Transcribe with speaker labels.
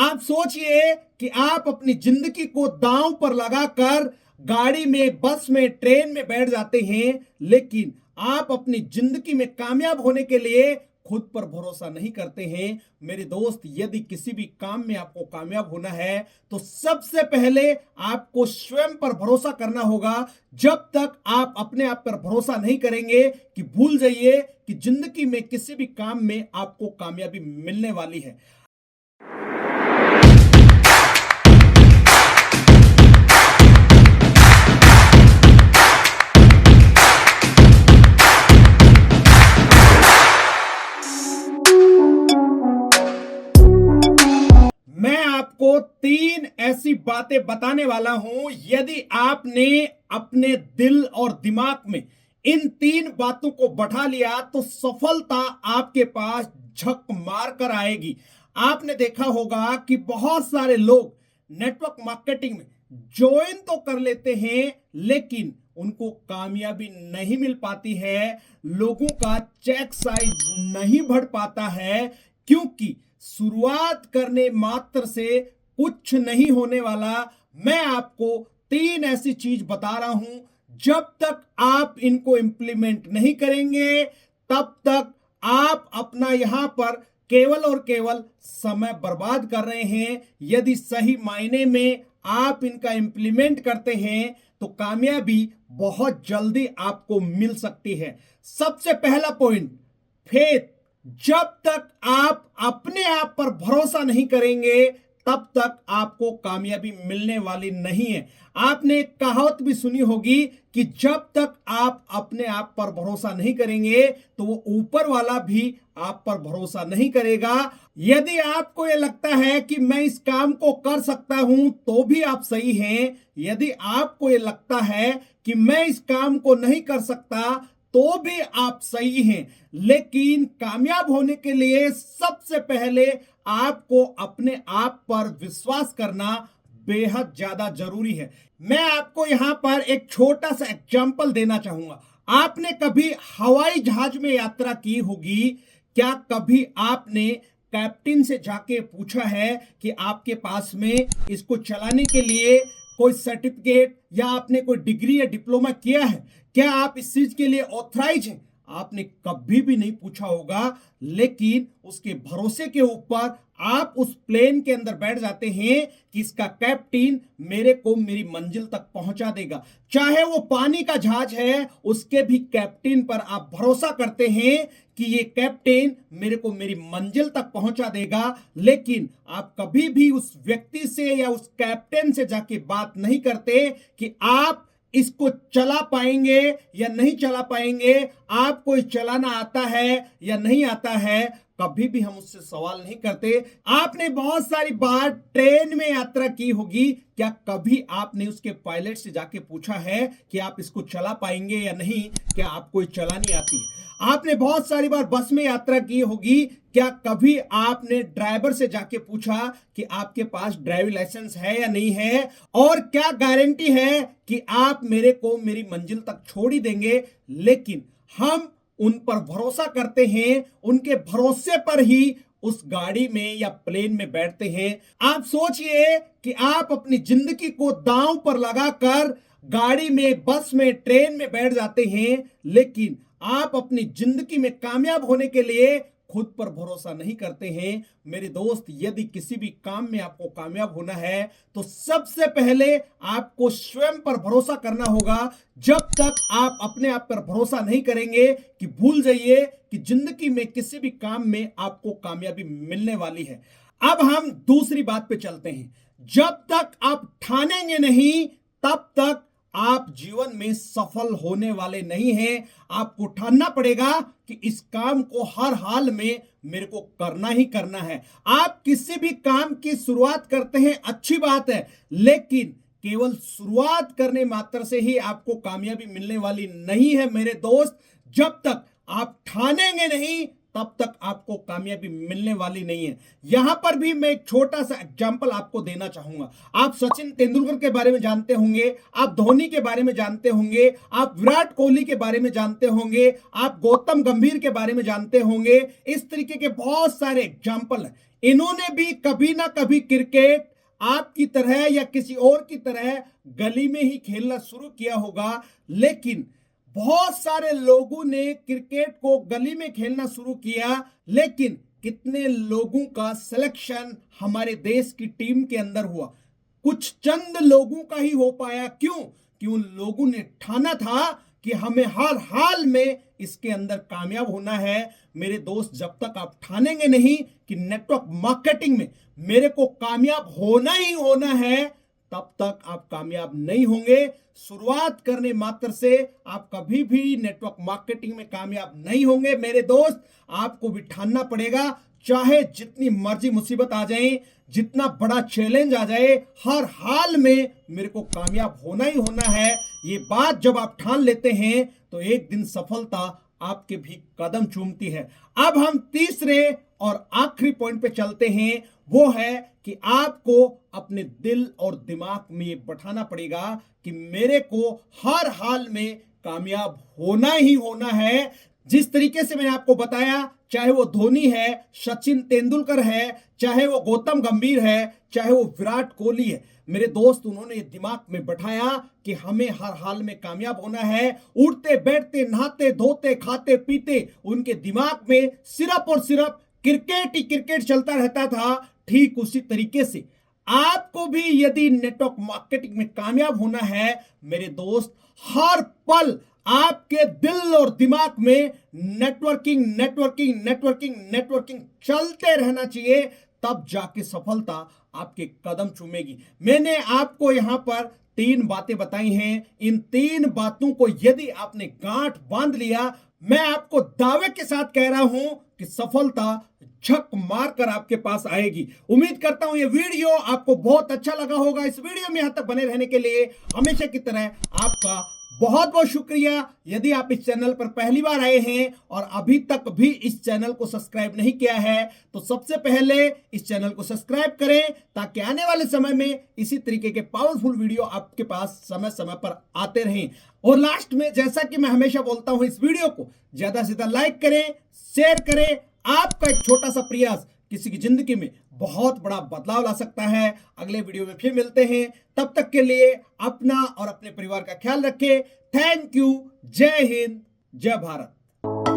Speaker 1: आप सोचिए कि आप अपनी जिंदगी को दांव पर लगाकर गाड़ी में, बस में, ट्रेन में बैठ जाते हैं, लेकिन आप अपनी जिंदगी में कामयाब होने के लिए खुद पर भरोसा नहीं करते हैं। मेरे दोस्त, यदि किसी भी काम में आपको कामयाब होना है तो सबसे पहले आपको स्वयं पर भरोसा करना होगा। जब तक आप अपने आप पर भरोसा नहीं करेंगे कि भूल जाइए कि जिंदगी में किसी भी काम में आपको कामयाबी मिलने वाली है। मैं आपको 3 ऐसी बातें बताने वाला हूं, यदि आपने अपने दिल और दिमाग में इन 3 बातों को बैठा लिया तो सफलता आपके पास झक मार कर आएगी। आपने देखा होगा कि बहुत सारे लोग नेटवर्क मार्केटिंग में ज्वाइन तो कर लेते हैं, लेकिन उनको कामयाबी नहीं मिल पाती है। लोगों का चेक साइज नहीं बढ़ पाता है, क्योंकि शुरुआत करने मात्र से कुछ नहीं होने वाला। मैं आपको 3 ऐसी चीज बता रहा हूं, जब तक आप इनको इंप्लीमेंट नहीं करेंगे तब तक आप अपना यहां पर केवल और केवल समय बर्बाद कर रहे हैं। यदि सही मायने में आप इनका इंप्लीमेंट करते हैं तो कामयाबी बहुत जल्दी आपको मिल सकती है। सबसे पहला पॉइंट, फेथ। जब तक आप अपने आप पर भरोसा नहीं करेंगे तब तक आपको कामयाबी मिलने वाली नहीं है। आपने एक कहावत भी सुनी होगी कि जब तक आप अपने आप पर भरोसा नहीं करेंगे तो वो ऊपर वाला भी आप पर भरोसा नहीं करेगा। यदि आपको ये लगता है कि मैं इस काम को कर सकता हूं तो भी आप सही हैं। यदि आपको ये लगता है कि मैं इस काम को नहीं कर सकता तो भी आप सही हैं। लेकिन कामयाब होने के लिए सबसे पहले आपको अपने आप पर विश्वास करना बेहद ज्यादा जरूरी है। मैं आपको यहां पर एक छोटा सा एग्जांपल देना चाहूंगा। आपने कभी हवाई जहाज में यात्रा की होगी। क्या कभी आपने कैप्टन से जाके पूछा है कि आपके पास में इसको चलाने के लिए कोई सर्टिफिकेट या आपने कोई डिग्री या डिप्लोमा किया है? क्या आप इस चीज के लिए ऑथराइज हैं? आपने कभी भी नहीं पूछा होगा, लेकिन उसके भरोसे के ऊपर आप उस प्लेन के अंदर बैठ जाते हैं कि इसका कैप्टन मेरे को मेरी मंजिल तक पहुंचा देगा। चाहे वो पानी का जहाज है, उसके भी कैप्टन पर आप भरोसा करते हैं कि ये कैप्टन मेरे को मेरी मंजिल तक पहुंचा देगा। लेकिन आप कभी भी उस व्यक्ति से या उस कैप्टन से जाके बात नहीं करते कि आप इसको चला पाएंगे या नहीं चला पाएंगे, आपको चलाना आता है या नहीं आता है। कभी भी हम उससे सवाल नहीं करते। आपने बहुत सारी बार ट्रेन में यात्रा की होगी। क्या कभी आपने उसके पायलट से जाके पूछा है कि आप इसको चला पाएंगे या नहीं? क्या आपको चलानी आती है? आपने बहुत सारी बार बस में यात्रा की होगी। क्या कभी आपने ड्राइवर से जाके पूछा कि आपके पास ड्राइविंग लाइसेंस है या नहीं है, और क्या गारंटी है कि आप मेरे को मेरी मंजिल तक छोड़ ही देंगे? लेकिन हम उन पर भरोसा करते हैं, उनके भरोसे पर ही उस गाड़ी में या प्लेन में बैठते हैं। आप सोचिए कि आप अपनी जिंदगी को दांव पर लगाकर गाड़ी में, बस में, ट्रेन में बैठ जाते हैं, लेकिन आप अपनी जिंदगी में कामयाब होने के लिए खुद पर भरोसा नहीं करते हैं। मेरे दोस्त, यदि किसी भी काम में आपको कामयाब होना है तो सबसे पहले आपको स्वयं पर भरोसा करना होगा। जब तक आप अपने आप पर भरोसा नहीं करेंगे कि भूल जाइए कि जिंदगी में किसी भी काम में आपको कामयाबी मिलने वाली है। अब हम दूसरी बात पे चलते हैं। जब तक आप ठानेंगे नहीं तब तक आप जीवन में सफल होने वाले नहीं हैं। आपको ठानना पड़ेगा कि इस काम को हर हाल में मेरे को करना ही करना है। आप किसी भी काम की शुरुआत करते हैं, अच्छी बात है, लेकिन केवल शुरुआत करने मात्र से ही आपको कामयाबी मिलने वाली नहीं है। मेरे दोस्त, जब तक आप ठानेंगे नहीं तब तक आपको कामयाबी मिलने वाली नहीं है। यहां पर भी मैं एक छोटा सा एग्जांपल आपको देना चाहूंगा। आप सचिन तेंदुलकर के बारे में जानते होंगे, आप धोनी के बारे में जानते होंगे, आप विराट कोहली के बारे में जानते होंगे, आप गौतम गंभीर के बारे में जानते होंगे। इस तरीके के बहुत सारे एग्जांपल हैं। इन्होंने भी कभी ना कभी क्रिकेट आपकी तरह या किसी और की तरह गली में ही खेलना शुरू किया होगा, लेकिन बहुत सारे लोगों ने क्रिकेट को गली में खेलना शुरू किया, लेकिन कितने लोगों का सिलेक्शन हमारे देश की टीम के अंदर हुआ? कुछ चंद लोगों का ही हो पाया। क्यों? कि उन लोगों ने ठाना था कि हमें हर हाल में इसके अंदर कामयाब होना है। मेरे दोस्त, जब तक आप ठानेंगे नहीं कि नेटवर्क मार्केटिंग में मेरे को कामयाब होना ही होना है, तब तक आप कामयाब नहीं होंगे। शुरुआत करने मात्र से आप कभी भी नेटवर्क मार्केटिंग में कामयाब नहीं होंगे। मेरे दोस्त, आपको भी ठानना पड़ेगा, चाहे जितनी मर्जी मुसीबत आ जाए, जितना बड़ा चैलेंज आ जाए, हर हाल में मेरे को कामयाब होना ही होना है। ये बात जब आप ठान लेते हैं तो एक दिन सफलता आपके भी कदम चूमती है। अब हम तीसरे और आखिरी पॉइंट पे चलते हैं। वो है कि आपको अपने दिल और दिमाग में ये बैठाना पड़ेगा कि मेरे को हर हाल में कामयाब होना ही होना है। जिस तरीके से मैंने आपको बताया, चाहे वो धोनी है, सचिन तेंदुलकर है, चाहे वो गौतम गंभीर है, चाहे वो विराट कोहली है, मेरे दोस्त, उन्होंने दिमाग में बैठाया कि हमें हर हाल में कामयाब होना है। उठते बैठते, नहाते धोते, खाते पीते, उनके दिमाग में सिर्फ और सिर्फ क्रिकेट ही क्रिकेट चलता रहता था। ठीक उसी तरीके से आपको भी यदि नेटवर्क मार्केटिंग में कामयाब होना है, मेरे दोस्त, हर पल आपके दिल और दिमाग में नेटवर्किंग नेटवर्किंग नेटवर्किंग नेटवर्किंग चलते रहना चाहिए, तब जाके सफलता आपके कदम चूमेगी। मैंने आपको यहां पर 3 बातें बताई हैं। इन 3 बातों को यदि आपने गांठ बांध लिया, मैं आपको दावे के साथ कह रहा हूं कि सफलता झक मारकर आपके पास आएगी। उम्मीद करता हूं ये वीडियो आपको बहुत अच्छा लगा होगा। इस वीडियो में यहां तक बने रहने के लिए हमेशा की तरह आपका बहुत बहुत शुक्रिया। यदि आप इस चैनल पर पहली बार आए हैं और अभी तक भी इस चैनल को सब्सक्राइब नहीं किया है, तो सबसे पहले इस चैनल को सब्सक्राइब करें, ताकि आने वाले समय में इसी तरीके के पावरफुल वीडियो आपके पास समय समय पर आते रहें। और लास्ट में, जैसा कि मैं हमेशा बोलता हूं, इस वीडियो को ज्यादा से ज्यादा लाइक करें, शेयर करें। आपका एक छोटा सा प्रयास किसी की जिंदगी में बहुत बड़ा बदलाव ला सकता है। अगले वीडियो में फिर मिलते हैं, तब तक के लिए अपना और अपने परिवार का ख्याल रखें। Thank you. जय हिंद, जय भारत।